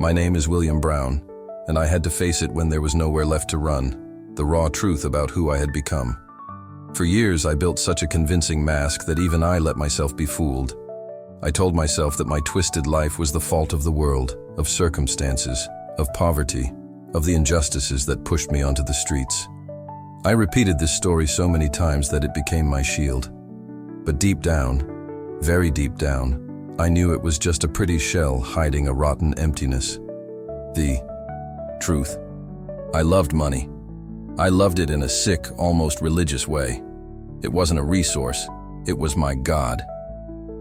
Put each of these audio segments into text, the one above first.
My name is William Brown, and I had to face it when there was nowhere left to run, the raw truth about who I had become. For years, I built such a convincing mask that even I let myself be fooled. I told myself that my twisted life was the fault of the world, of circumstances, of poverty, of the injustices that pushed me onto the streets. I repeated this story so many times that it became my shield. But deep down, very deep down, I knew it was just a pretty shell hiding a rotten emptiness. The truth. I loved money. I loved it in a sick, almost religious way. It wasn't a resource, it was my God.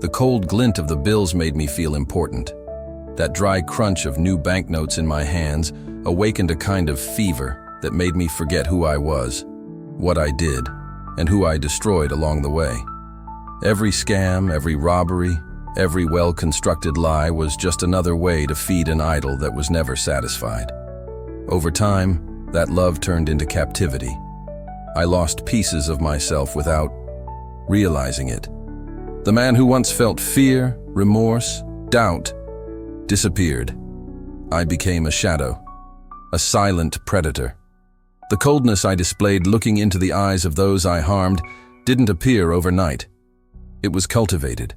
The cold glint of the bills made me feel important. That dry crunch of new banknotes in my hands awakened a kind of fever that made me forget who I was, what I did, and who I destroyed along the way. Every scam, every robbery, every well-constructed lie was just another way to feed an idol that was never satisfied. Over time, that love turned into captivity. I lost pieces of myself without realizing it. The man who once felt fear, remorse, doubt, disappeared. I became a shadow, a silent predator. The coldness I displayed looking into the eyes of those I harmed didn't appear overnight. It was cultivated.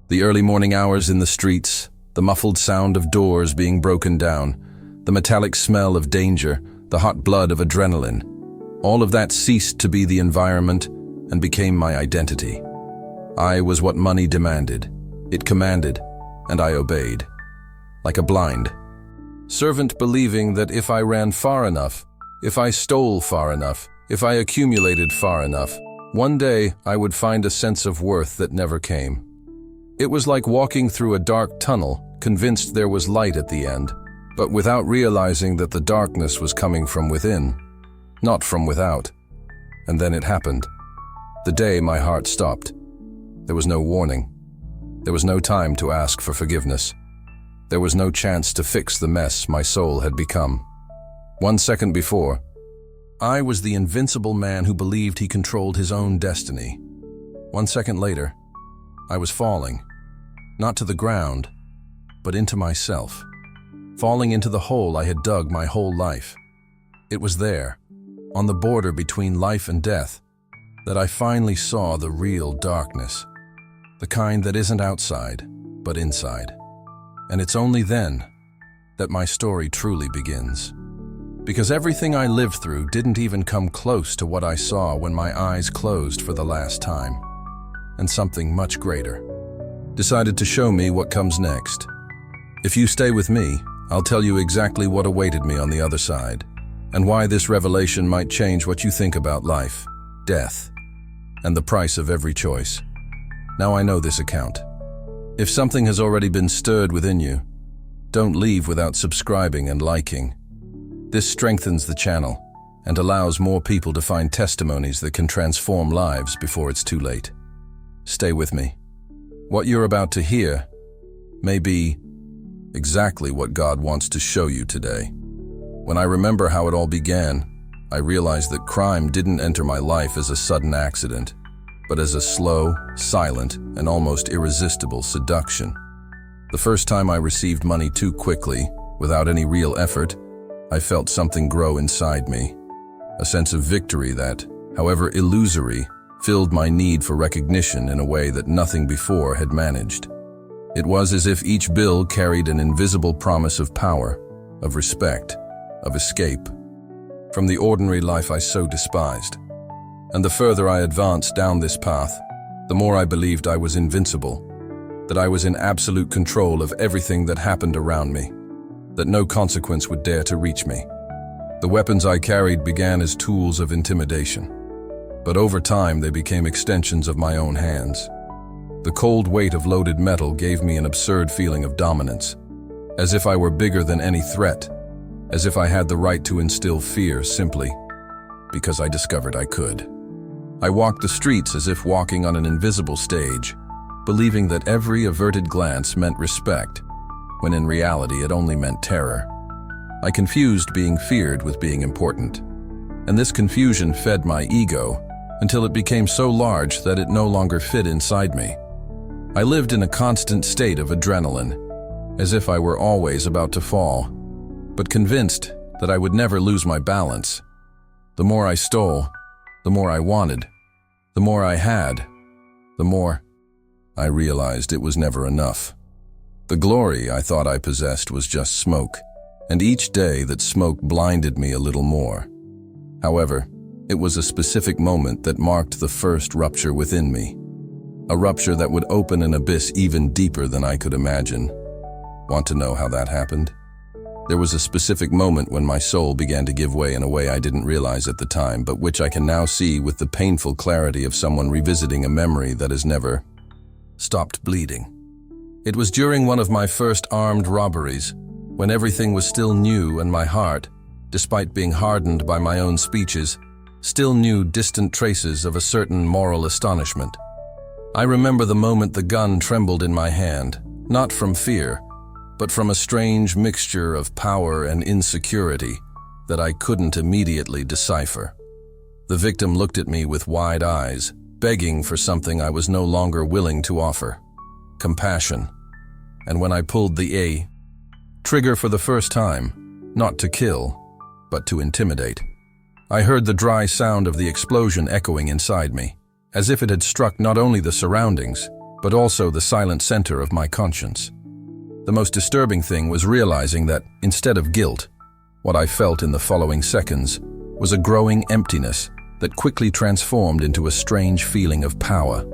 The early morning hours in the streets, the muffled sound of doors being broken down, the metallic smell of danger, the hot blood of adrenaline, all of that ceased to be the environment and became my identity. I was what money demanded. It commanded, and I obeyed. Like a blind servant, believing that if I ran far enough, if I stole far enough, if I accumulated far enough, one day I would find a sense of worth that never came. It was like walking through a dark tunnel, convinced there was light at the end, but without realizing that the darkness was coming from within, not from without. And then it happened. The day my heart stopped. There was no warning. There was no time to ask for forgiveness. There was no chance to fix the mess my soul had become. 1 second before, I was the invincible man who believed he controlled his own destiny. 1 second later, I was falling, not to the ground, but into myself, falling into the hole I had dug my whole life. It was there, on the border between life and death, that I finally saw the real darkness, the kind that isn't outside, but inside. And it's only then that my story truly begins. Because everything I lived through didn't even come close to what I saw when my eyes closed for the last time. And something much greater decided to show me what comes next. If you stay with me, I'll tell you exactly what awaited me on the other side, and why this revelation might change what you think about life, death, and the price of every choice. Now I know this account. If something has already been stirred within you, don't leave without subscribing and liking. This strengthens the channel and allows more people to find testimonies that can transform lives before it's too late. Stay with me. What you're about to hear may be exactly what God wants to show you today. When I remember how it all began, I realized that crime didn't enter my life as a sudden accident, but as a slow, silent, and almost irresistible seduction. The first time I received money too quickly, without any real effort, I felt something grow inside me, a sense of victory that, however illusory, filled my need for recognition in a way that nothing before had managed. It was as if each bill carried an invisible promise of power, of respect, of escape, from the ordinary life I so despised. And the further I advanced down this path, the more I believed I was invincible, that I was in absolute control of everything that happened around me, that no consequence would dare to reach me. The weapons I carried began as tools of intimidation, but over time they became extensions of my own hands. The cold weight of loaded metal gave me an absurd feeling of dominance, as if I were bigger than any threat, as if I had the right to instill fear simply because I discovered I could. I walked the streets as if walking on an invisible stage, believing that every averted glance meant respect, when in reality it only meant terror. I confused being feared with being important, and this confusion fed my ego until it became so large that it no longer fit inside me. I lived in a constant state of adrenaline, as if I were always about to fall, but convinced that I would never lose my balance. The more I stole, the more I wanted, the more I had, the more I realized it was never enough. The glory I thought I possessed was just smoke, and each day that smoke blinded me a little more. However, it was a specific moment that marked the first rupture within me, a rupture that would open an abyss even deeper than I could imagine. Want to know how that happened? There was a specific moment when my soul began to give way in a way I didn't realize at the time, but which I can now see with the painful clarity of someone revisiting a memory that has never stopped bleeding. It was during one of my first armed robberies, when everything was still new and my heart, despite being hardened by my own speeches, still knew distant traces of a certain moral astonishment. I remember the moment the gun trembled in my hand, not from fear, but from a strange mixture of power and insecurity that I couldn't immediately decipher. The victim looked at me with wide eyes, begging for something I was no longer willing to offer: compassion. And when I pulled the A trigger for the first time, not to kill, but to intimidate, I heard the dry sound of the explosion echoing inside me, as if it had struck not only the surroundings, but also the silent center of my conscience. The most disturbing thing was realizing that, instead of guilt, what I felt in the following seconds was a growing emptiness that quickly transformed into a strange feeling of power.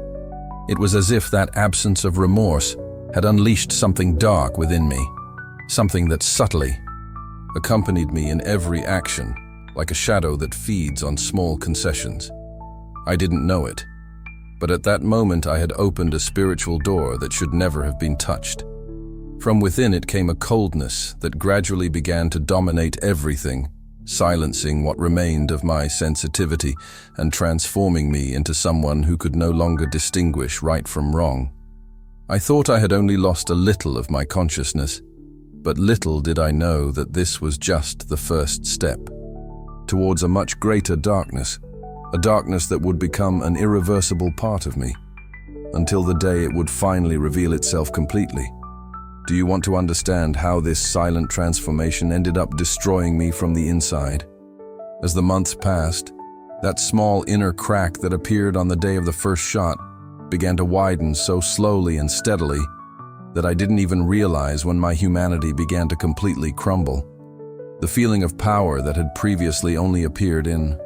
It was as if that absence of remorse had unleashed something dark within me, something that subtly accompanied me in every action, like a shadow that feeds on small concessions. I didn't know it, but at that moment I had opened a spiritual door that should never have been touched. From within it came a coldness that gradually began to dominate everything, silencing what remained of my sensitivity and transforming me into someone who could no longer distinguish right from wrong. I thought I had only lost a little of my consciousness, but little did I know that this was just the first step towards a much greater darkness, a darkness that would become an irreversible part of me, until the day it would finally reveal itself completely. Do you want to understand how this silent transformation ended up destroying me from the inside? As the months passed, that small inner crack that appeared on the day of the first shot began to widen so slowly and steadily that I didn't even realize when my humanity began to completely crumble. The feeling of power that had previously only appeared in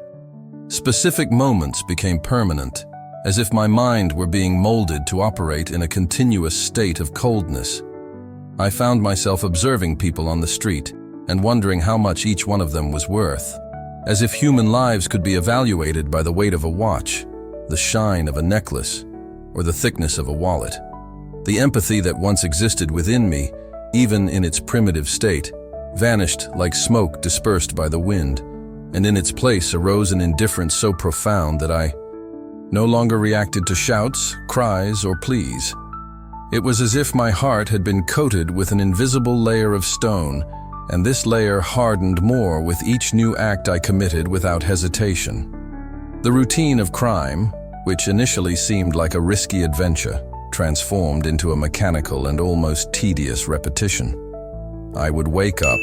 specific moments became permanent, as if my mind were being molded to operate in a continuous state of coldness. I found myself observing people on the street and wondering how much each one of them was worth, as if human lives could be evaluated by the weight of a watch, the shine of a necklace, or the thickness of a wallet. The empathy that once existed within me, even in its primitive state, vanished like smoke dispersed by the wind, and in its place arose an indifference so profound that I no longer reacted to shouts, cries, or pleas. It was as if my heart had been coated with an invisible layer of stone, and this layer hardened more with each new act I committed without hesitation. The routine of crime, which initially seemed like a risky adventure, transformed into a mechanical and almost tedious repetition. I would wake up,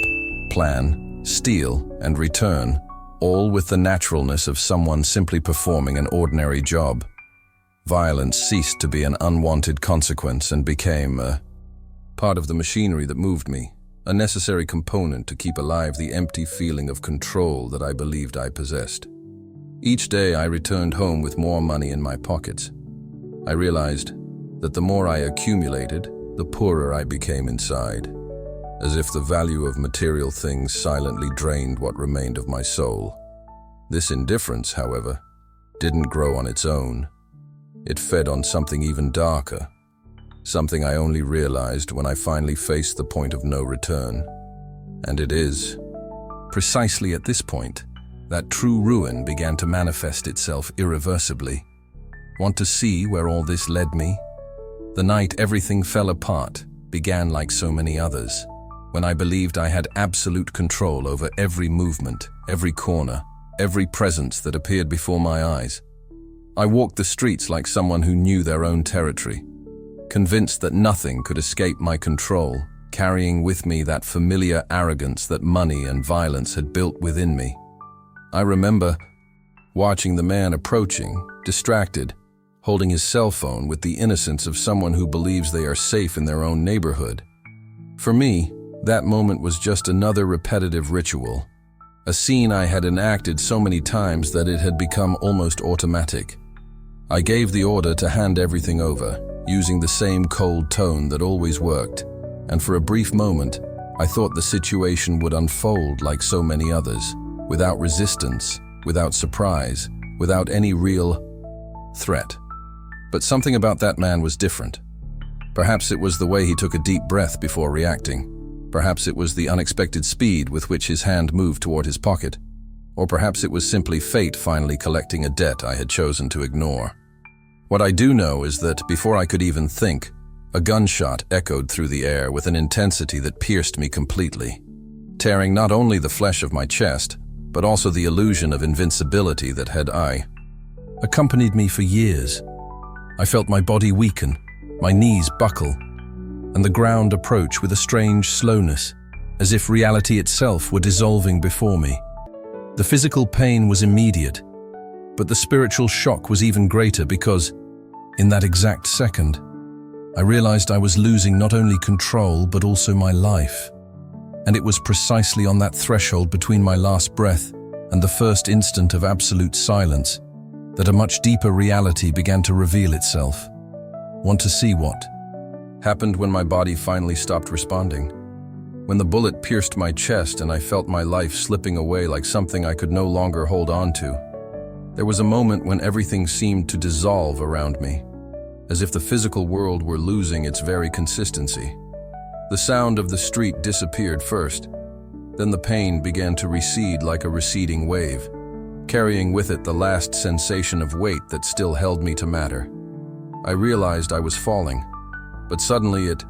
plan, steal, and return, all with the naturalness of someone simply performing an ordinary job. Violence ceased to be an unwanted consequence and became a part of the machinery that moved me, a necessary component to keep alive the empty feeling of control that I believed I possessed. Each day I returned home with more money in my pockets. I realized that the more I accumulated, the poorer I became inside, as if the value of material things silently drained what remained of my soul. This indifference, however, didn't grow on its own. It fed on something even darker, something I only realized when I finally faced the point of no return. And it is precisely at this point that true ruin began to manifest itself irreversibly. Want to see where all this led me? The night everything fell apart began like so many others, when I believed I had absolute control over every movement, every corner, every presence that appeared before my eyes. I walked the streets like someone who knew their own territory, convinced that nothing could escape my control, carrying with me that familiar arrogance that money and violence had built within me. I remember watching the man approaching, distracted, holding his cell phone with the innocence of someone who believes they are safe in their own neighborhood. For me, that moment was just another repetitive ritual, a scene I had enacted so many times that it had become almost automatic. I gave the order to hand everything over, using the same cold tone that always worked, and for a brief moment, I thought the situation would unfold like so many others, without resistance, without surprise, without any real threat. But something about that man was different. Perhaps it was the way he took a deep breath before reacting. Perhaps it was the unexpected speed with which his hand moved toward his pocket. Or perhaps it was simply fate finally collecting a debt I had chosen to ignore. What I do know is that before I could even think, a gunshot echoed through the air with an intensity that pierced me completely, tearing not only the flesh of my chest, but also the illusion of invincibility that had accompanied me for years. I felt my body weaken, my knees buckle, and the ground approach with a strange slowness, as if reality itself were dissolving before me. The physical pain was immediate, but the spiritual shock was even greater because, in that exact second, I realized I was losing not only control but also my life. And it was precisely on that threshold between my last breath and the first instant of absolute silence that a much deeper reality began to reveal itself. Want to see what happened when my body finally stopped responding? When the bullet pierced my chest and I felt my life slipping away like something I could no longer hold on to. There was a moment when everything seemed to dissolve around me, as if the physical world were losing its very consistency. The sound of the street disappeared first, then the pain began to recede like a receding wave, carrying with it the last sensation of weight that still held me to matter. I realized I was falling, but suddenly it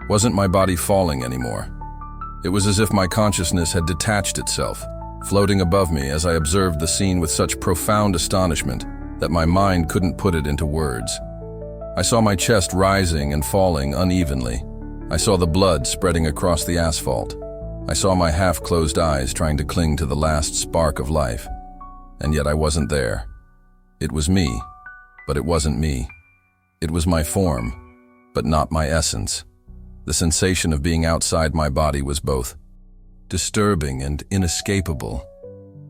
wasn't my body falling anymore. It was as if my consciousness had detached itself, floating above me as I observed the scene with such profound astonishment that my mind couldn't put it into words. I saw my chest rising and falling unevenly. I saw the blood spreading across the asphalt. I saw my half-closed eyes trying to cling to the last spark of life. And yet I wasn't there. It was me, but it wasn't me. It was my form, but not my essence. The sensation of being outside my body was both disturbing and inescapable,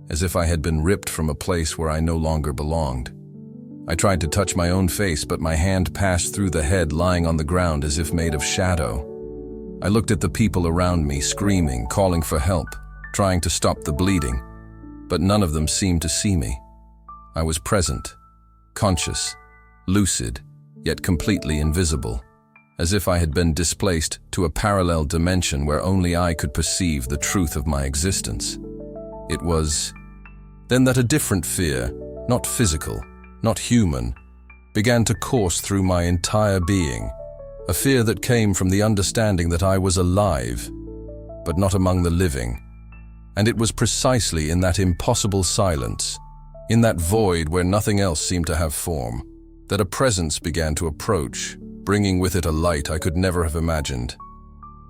as if I had been ripped from a place where I no longer belonged. I tried to touch my own face, but my hand passed through the head lying on the ground as if made of shadow. I looked at the people around me, screaming, calling for help, trying to stop the bleeding, but none of them seemed to see me. I was present, conscious, lucid, yet completely invisible, as if I had been displaced to a parallel dimension where only I could perceive the truth of my existence. It was then that a different fear, not physical, not human, began to course through my entire being, a fear that came from the understanding that I was alive, but not among the living. And it was precisely in that impossible silence, in that void where nothing else seemed to have form, that a presence began to approach, bringing with it a light I could never have imagined.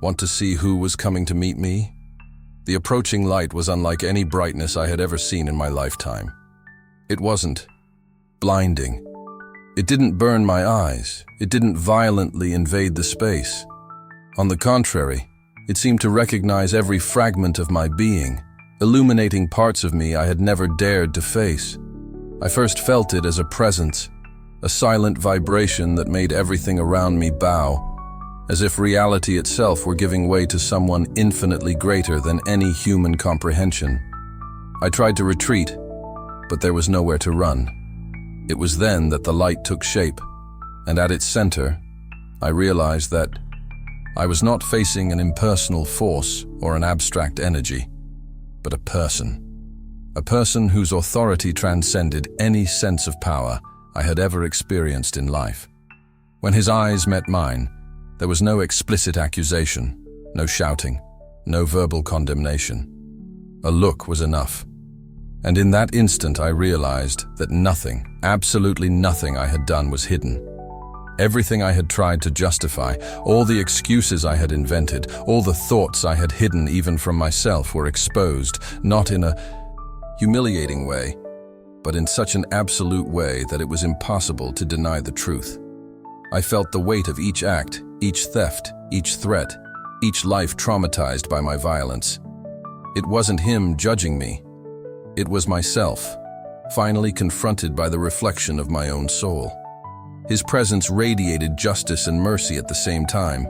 Want to see who was coming to meet me? The approaching light was unlike any brightness I had ever seen in my lifetime. It wasn't blinding. It didn't burn my eyes. It didn't violently invade the space. On the contrary, it seemed to recognize every fragment of my being, illuminating parts of me I had never dared to face. I first felt it as a presence, a silent vibration that made everything around me bow, as if reality itself were giving way to someone infinitely greater than any human comprehension. I tried to retreat, but there was nowhere to run. It was then that the light took shape, and at its center, I realized that I was not facing an impersonal force or an abstract energy, but a person whose authority transcended any sense of power I had ever experienced in life. When his eyes met mine, there was no explicit accusation, no shouting, no verbal condemnation. A look was enough. And in that instant I realized that nothing, absolutely nothing I had done was hidden. Everything I had tried to justify, all the excuses I had invented, all the thoughts I had hidden even from myself were exposed, not in a humiliating way, but in such an absolute way that it was impossible to deny the truth. I felt the weight of each act, each theft, each threat, each life traumatized by my violence. It wasn't him judging me. It was myself, finally confronted by the reflection of my own soul. His presence radiated justice and mercy at the same time,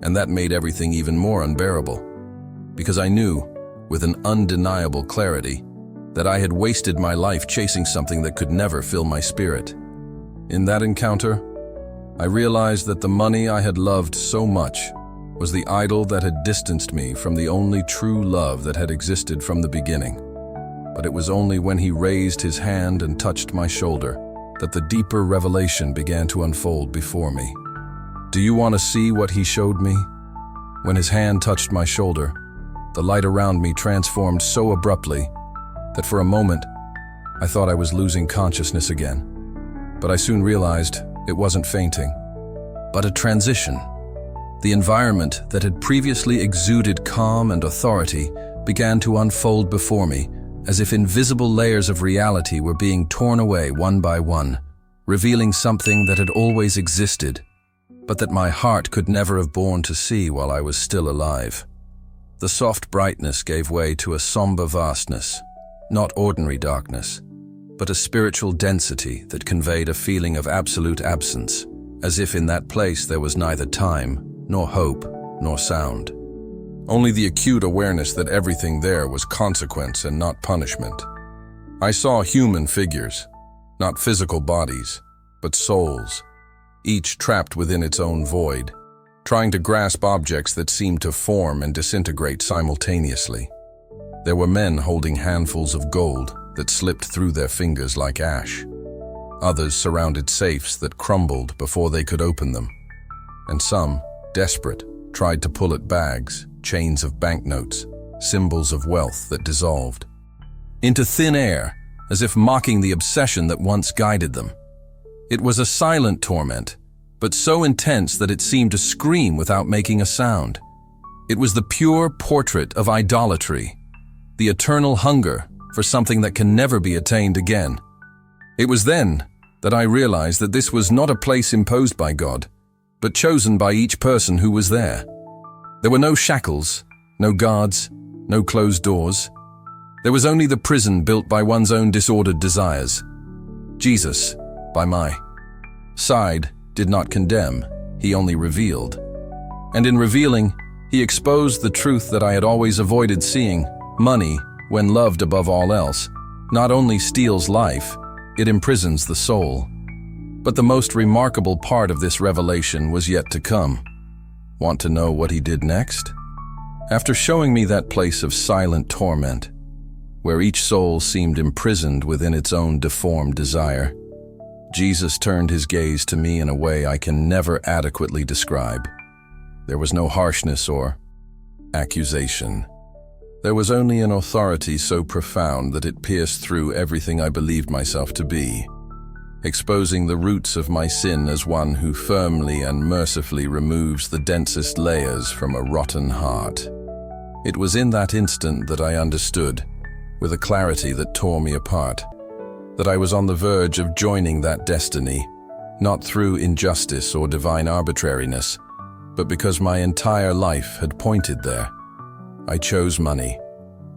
and that made everything even more unbearable, because I knew, with an undeniable clarity, that I had wasted my life chasing something that could never fill my spirit. In that encounter, I realized that the money I had loved so much was the idol that had distanced me from the only true love that had existed from the beginning. But it was only when he raised his hand and touched my shoulder that the deeper revelation began to unfold before me. Do you want to see what he showed me? When his hand touched my shoulder, the light around me transformed so abruptly that for a moment I thought I was losing consciousness again. But I soon realized it wasn't fainting, but a transition. The environment that had previously exuded calm and authority began to unfold before me, as if invisible layers of reality were being torn away one by one, revealing something that had always existed, but that my heart could never have borne to see while I was still alive. The soft brightness gave way to a somber vastness, not ordinary darkness, but a spiritual density that conveyed a feeling of absolute absence, as if in that place there was neither time, nor hope, nor sound. Only the acute awareness that everything there was consequence and not punishment. I saw human figures, not physical bodies, but souls, each trapped within its own void, trying to grasp objects that seemed to form and disintegrate simultaneously. There were men holding handfuls of gold that slipped through their fingers like ash. Others surrounded safes that crumbled before they could open them. And some, desperate, tried to pull at bags, chains of banknotes, symbols of wealth that dissolved into thin air, as if mocking the obsession that once guided them. It was a silent torment, but so intense that it seemed to scream without making a sound. It was the pure portrait of idolatry, the eternal hunger for something that can never be attained again. It was then that I realized that this was not a place imposed by God, but chosen by each person who was there. There were no shackles, no guards, no closed doors. There was only the prison built by one's own disordered desires. Jesus, by my side, did not condemn, he only revealed. And in revealing, he exposed the truth that I had always avoided seeing. Money, when loved above all else, not only steals life, it imprisons the soul. But the most remarkable part of this revelation was yet to come. Want to know what he did next? After showing me that place of silent torment, where each soul seemed imprisoned within its own deformed desire, Jesus turned his gaze to me in a way I can never adequately describe. There was no harshness or accusation. There was only an authority so profound that it pierced through everything I believed myself to be, exposing the roots of my sin as one who firmly and mercifully removes the densest layers from a rotten heart. It was in that instant that I understood, with a clarity that tore me apart, that I was on the verge of joining that destiny, not through injustice or divine arbitrariness, but because my entire life had pointed there. I chose money,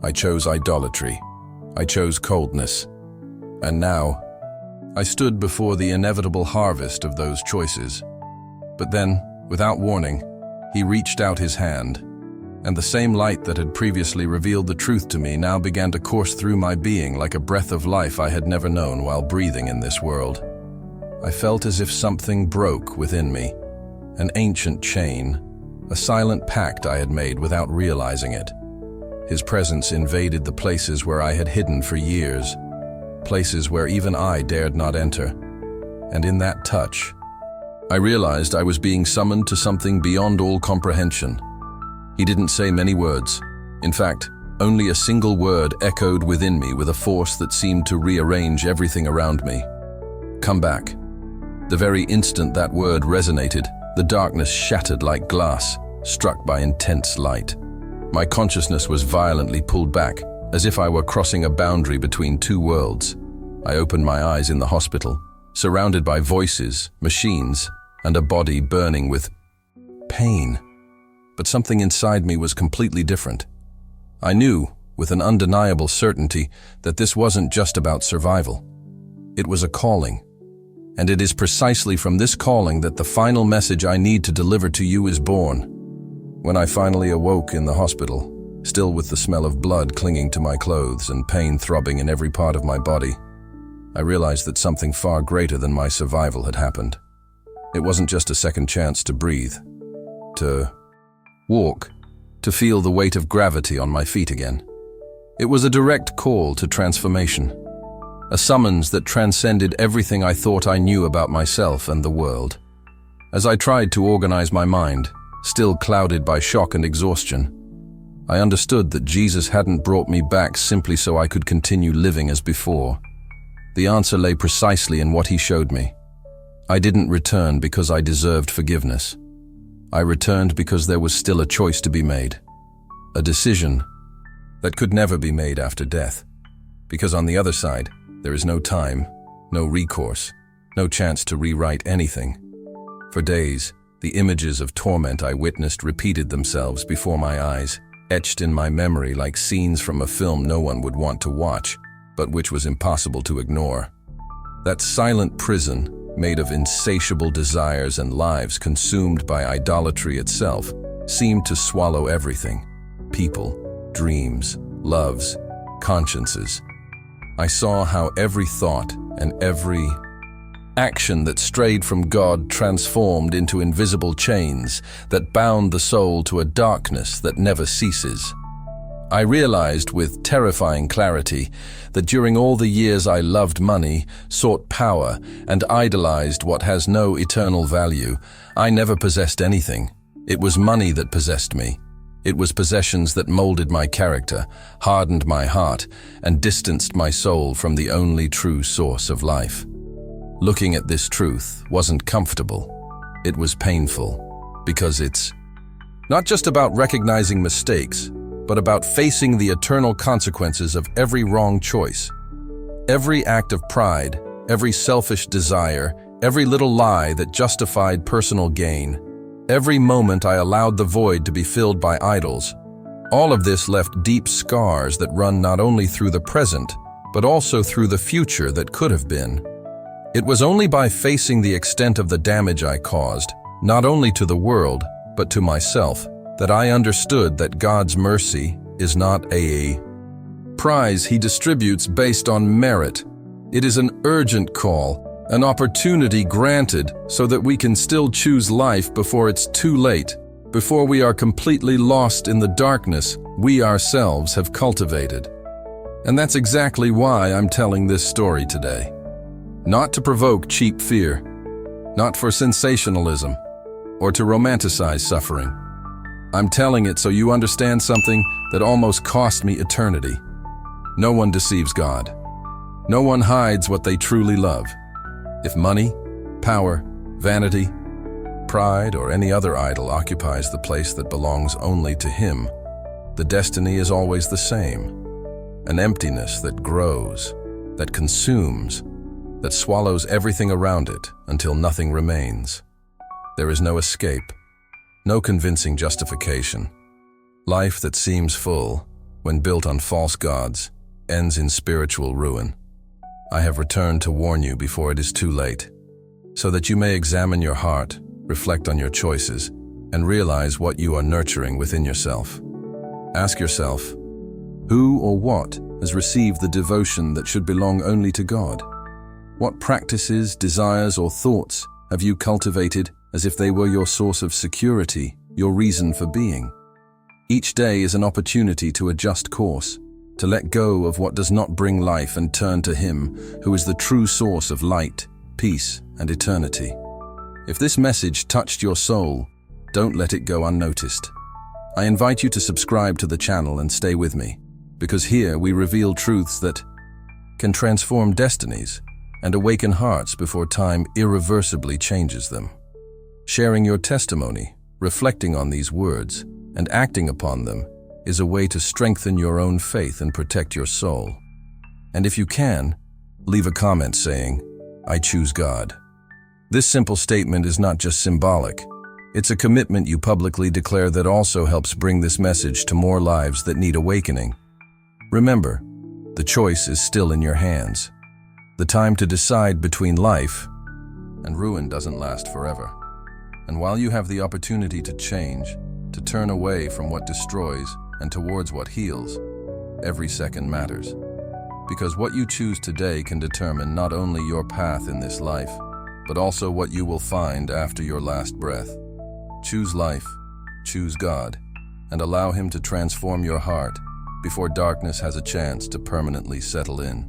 I chose idolatry, I chose coldness, and now I stood before the inevitable harvest of those choices. But then, without warning, he reached out his hand, and the same light that had previously revealed the truth to me now began to course through my being like a breath of life I had never known while breathing in this world. I felt as if something broke within me, an ancient chain, a silent pact I had made without realizing it. His presence invaded the places where I had hidden for years, places where even I dared not enter. And in that touch, I realized I was being summoned to something beyond all comprehension. He didn't say many words. In fact, only a single word echoed within me with a force that seemed to rearrange everything around me. Come back. The very instant that word resonated, the darkness shattered like glass, struck by intense light. My consciousness was violently pulled back, as if I were crossing a boundary between two worlds. I opened my eyes in the hospital, surrounded by voices, machines, and a body burning with pain. But something inside me was completely different. I knew, with an undeniable certainty, that this wasn't just about survival. It was a calling. And it is precisely from this calling that the final message I need to deliver to you is born. When I finally awoke in the hospital, still with the smell of blood clinging to my clothes and pain throbbing in every part of my body, I realized that something far greater than my survival had happened. It wasn't just a second chance to breathe, to walk, to feel the weight of gravity on my feet again. It was a direct call to transformation, a summons that transcended everything I thought I knew about myself and the world. As I tried to organize my mind, still clouded by shock and exhaustion, I understood that Jesus hadn't brought me back simply so I could continue living as before. The answer lay precisely in what he showed me. I didn't return because I deserved forgiveness. I returned because there was still a choice to be made, a decision that could never be made after death. Because on the other side, there is no time, no recourse, no chance to rewrite anything. For days, the images of torment I witnessed repeated themselves before my eyes, etched in my memory like scenes from a film no one would want to watch, but which was impossible to ignore. That silent prison, made of insatiable desires and lives consumed by idolatry itself, seemed to swallow everything: people, dreams, loves, consciences. I saw how every thought and every action that strayed from God transformed into invisible chains that bound the soul to a darkness that never ceases. I realized with terrifying clarity that during all the years I loved money, sought power, and idolized what has no eternal value, I never possessed anything. It was money that possessed me. It was possessions that molded my character, hardened my heart, and distanced my soul from the only true source of life. Looking at this truth wasn't comfortable. It was painful, because it's not just about recognizing mistakes, but about facing the eternal consequences of every wrong choice. Every act of pride, every selfish desire, every little lie that justified personal gain, every moment I allowed the void to be filled by idols. All of this left deep scars that run not only through the present, but also through the future that could have been. It was only by facing the extent of the damage I caused, not only to the world, but to myself, that I understood that God's mercy is not a prize he distributes based on merit. It is an urgent call, an opportunity granted so that we can still choose life before it's too late, before we are completely lost in the darkness we ourselves have cultivated. And that's exactly why I'm telling this story today. Not to provoke cheap fear, not for sensationalism, or to romanticize suffering. I'm telling it so you understand something that almost cost me eternity. No one deceives God. No one hides what they truly love. If money, power, vanity, pride, or any other idol occupies the place that belongs only to Him, the destiny is always the same. An emptiness that grows, that consumes, that swallows everything around it until nothing remains. There is no escape, no convincing justification. Life that seems full, when built on false gods, ends in spiritual ruin. I have returned to warn you before it is too late, so that you may examine your heart, reflect on your choices, and realize what you are nurturing within yourself. Ask yourself, who or what has received the devotion that should belong only to God? What practices, desires, or thoughts have you cultivated as if they were your source of security, your reason for being? Each day is an opportunity to adjust course, to let go of what does not bring life and turn to Him who is the true source of light, peace, and eternity. If this message touched your soul, don't let it go unnoticed. I invite you to subscribe to the channel and stay with me, because here we reveal truths that can transform destinies, and awaken hearts before time irreversibly changes them. Sharing your testimony, reflecting on these words, and acting upon them is a way to strengthen your own faith and protect your soul. And if you can, leave a comment saying, "I choose God." This simple statement is not just symbolic. It's a commitment you publicly declare that also helps bring this message to more lives that need awakening. Remember, the choice is still in your hands. The time to decide between life and ruin doesn't last forever. And while you have the opportunity to change, to turn away from what destroys and towards what heals, every second matters. Because what you choose today can determine not only your path in this life, but also what you will find after your last breath. Choose life, choose God, and allow Him to transform your heart before darkness has a chance to permanently settle in.